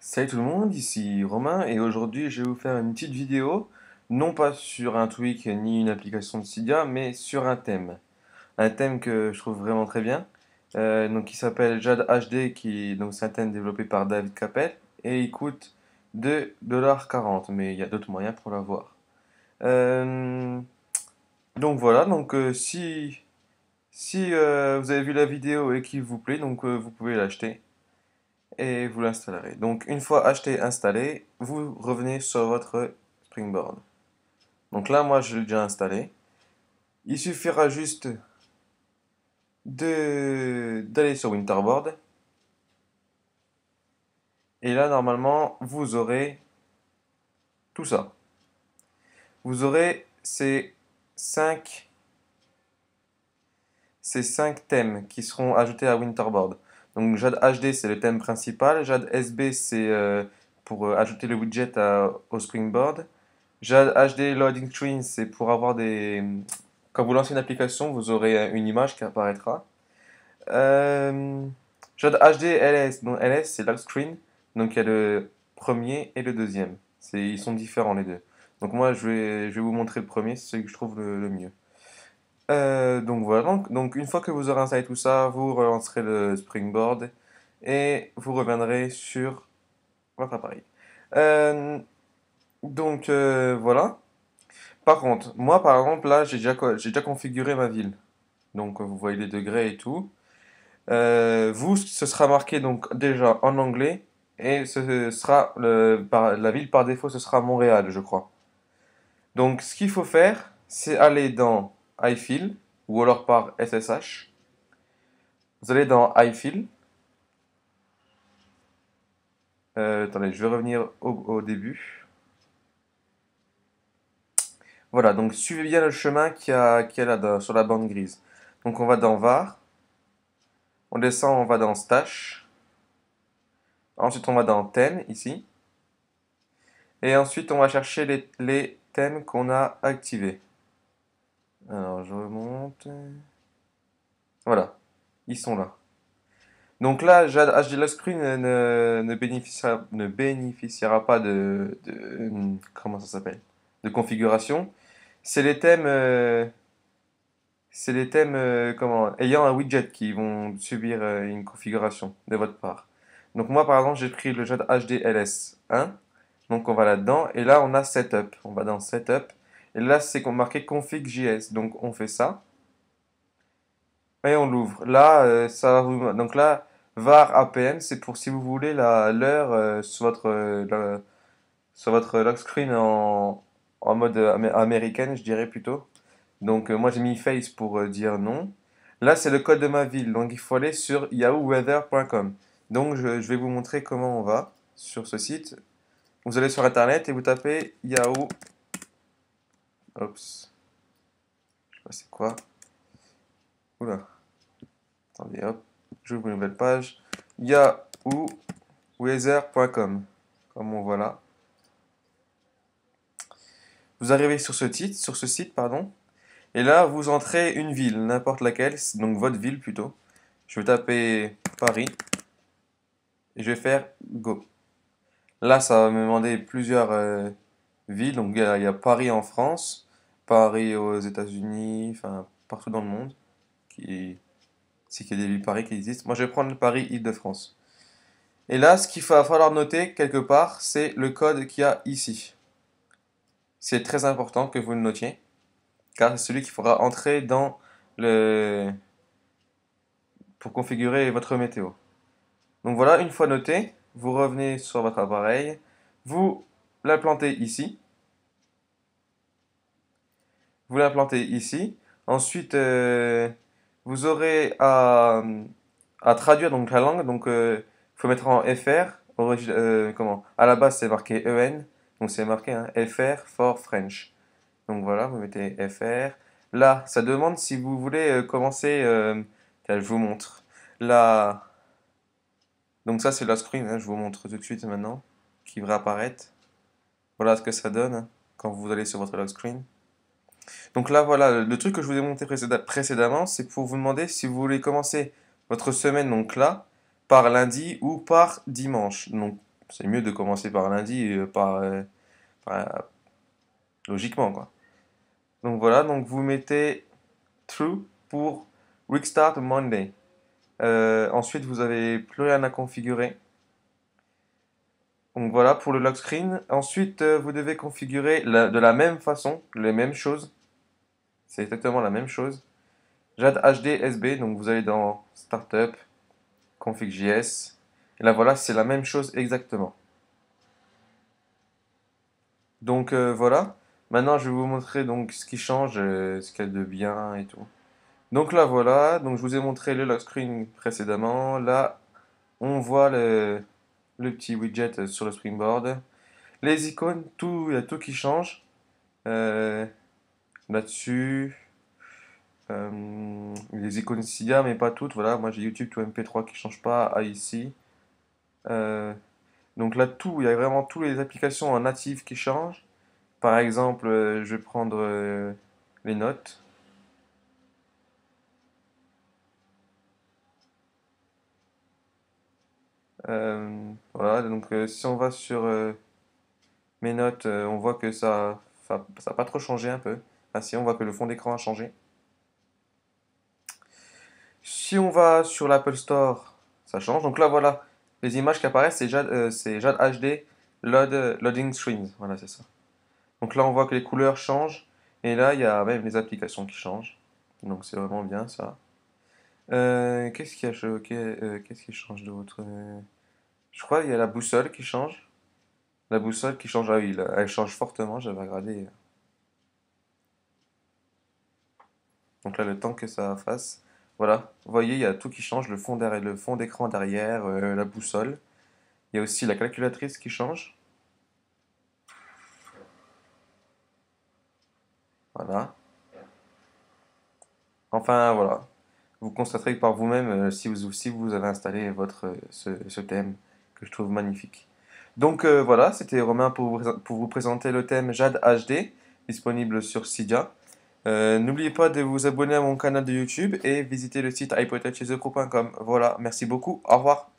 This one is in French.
Salut tout le monde, ici Romain et aujourd'hui je vais vous faire une petite vidéo, non pas sur un tweak ni une application de Cydia, mais sur un thème. Un thème que je trouve vraiment très bien, donc qui s'appelle Jade HD, donc c'est un thème développé par David Capel et il coûte 2,40 $, mais il y a d'autres moyens pour l'avoir. Euh, donc voilà, si vous avez vu la vidéo et qu'il vous plaît, vous pouvez l'acheter et vous l'installerez. Donc une fois acheté, installé, vous revenez sur votre Springboard. Donc là, moi, je l'ai déjà installé. Il suffira juste de d'aller sur Winterboard. Et là, normalement, vous aurez tout ça. Vous aurez cinq, ces cinq thèmes qui seront ajoutés à Winterboard. Donc Jade HD, c'est le thème principal. Jade SB, c'est pour ajouter le widget au Springboard. Jade HD Loading Screen, c'est pour avoir des... Quand vous lancez une application, vous aurez une image qui apparaîtra. Euh, Jade HD LS, donc LS c'est lock screen, donc il y a le premier et le deuxième. Ils sont différents les deux. Donc moi je vais vous montrer le premier, c'est celui que je trouve le mieux. Donc voilà, donc une fois que vous aurez installé tout ça, vous relancerez le Springboard et vous reviendrez sur votre appareil. Euh, voilà. Par contre, moi par exemple là j'ai déjà configuré ma ville. Donc vous voyez les degrés et tout. Vous, ce sera marqué donc déjà en anglais et ce sera la ville par défaut, ce sera Montréal, je crois. Donc ce qu'il faut faire, c'est aller dans iFill ou alors par SSH. Vous allez dans iFill. Attendez, je vais revenir au début. Voilà, donc suivez bien le chemin qu'il y a là sur la bande grise. Donc on va dans var, on descend, on va dans stash. Ensuite on va dans thème ici. Et ensuite on va chercher les thèmes qu'on a activés. Alors, je remonte. Voilà, ils sont là. Donc là, Jade HD Lock Screen ne bénéficiera pas comment ça s'appelle? De configuration. C'est les thèmes, comment, ayant un widget qui vont subir une configuration de votre part. Donc moi, par exemple, j'ai pris le Jade HD LS1. Donc on va là-dedans. Et là, on a Setup. On va dans Setup. Et là, c'est marqué config.js. Donc on fait ça. Et on l'ouvre. Là, donc là, var APM, c'est pour si vous voulez l'heure sur votre lock screen en mode américaine, je dirais plutôt. Donc moi j'ai mis face pour dire non. Là, c'est le code de ma ville, donc il faut aller sur yahooweather.com. Donc je vais vous montrer comment on va sur ce site. Vous allez sur internet et vous tapez Yahoo. Oups, je sais pas c'est quoi. Oula. Attendez, hop, j'ouvre une nouvelle page. yahooweather.com. Comme on voit là. Vous arrivez sur ce site, pardon. Et là, vous entrez une ville, n'importe laquelle, donc votre ville plutôt. Je vais taper Paris et je vais faire Go. Là, ça va me demander plusieurs villes. Donc il y a Paris en France, Paris aux États-Unis, enfin partout dans le monde. Qui, c'est qu'il y a des villes Paris qui existent. Moi, je vais prendre Paris Île-de-France. Et là, ce qu'il va falloir noter quelque part, c'est le code qu'il y a ici. C'est très important que vous le notiez, car c'est celui qu'il faudra entrer dans le pour configurer votre météo. Donc voilà, une fois noté, vous revenez sur votre appareil, vous l'implantez ici, vous l'implantez ici. Ensuite, vous aurez à traduire donc la langue. Donc, il faut mettre en FR. Comment? À la base, c'est marqué EN. Donc, c'est marqué hein, FR for French. Donc voilà, vous mettez FR. Là, ça demande si vous voulez commencer. Tiens, je vous montre. Là, donc ça, c'est la screen. Hein, je vous montre tout de suite maintenant, qui va apparaître. Voilà ce que ça donne hein, quand vous allez sur votre lock screen. Donc là, voilà, le truc que je vous ai montré précédemment, c'est pour vous demander si vous voulez commencer votre semaine, donc là, par lundi ou par dimanche. Donc c'est mieux de commencer par lundi, logiquement, quoi. Donc voilà, donc vous mettez True pour Restart Monday. Ensuite, vous avez plus rien à configurer. Donc voilà pour le lock screen. Ensuite, vous devez configurer de la même façon, les mêmes choses. C'est exactement la même chose. JAD HD SB, donc vous allez dans Startup, Config.js. Et là voilà, c'est la même chose exactement. Donc voilà. Maintenant, je vais vous montrer donc ce qui change, ce qu'il y a de bien et tout. Donc là voilà, donc je vous ai montré le lock screen précédemment. Là, on voit le petit widget sur le Springboard. Les icônes, tout, il y a tout qui change. Euh, Là-dessus, les icônes SIA, mais pas toutes. Voilà, moi j'ai YouTube to MP3 qui change pas à ici. Euh, donc là, tout, il y a vraiment toutes les applications en native qui changent. Par exemple, je vais prendre les notes. Voilà, donc si on va sur mes notes, on voit que ça a pas trop changé un peu. Ah si, on voit que le fond d'écran a changé. Si on va sur l'Apple Store, ça change. Donc là, voilà, les images qui apparaissent, c'est JAD HD Loading Screens. Voilà, c'est ça. Donc là, on voit que les couleurs changent. Et là, il y a même les applications qui changent. Donc c'est vraiment bien ça. Qu'est-ce qui change d'autre? Je crois qu'il y a la boussole qui change. La boussole qui change, ah oui, elle change fortement, j'avais regardé. Donc là, le temps que ça fasse. Voilà, vous voyez, il y a tout qui change, le fond derrière, le fond d'écran derrière, la boussole. Il y a aussi la calculatrice qui change. Voilà. Enfin, voilà. Vous constaterez par vous-même si vous avez installé ce thème que je trouve magnifique. Donc voilà, c'était Romain pour vous présenter le thème JAD HD, disponible sur Cydia. N'oubliez pas de vous abonner à mon canal de YouTube et visiter le site iPodTouchesThePro.com. Voilà, merci beaucoup, au revoir.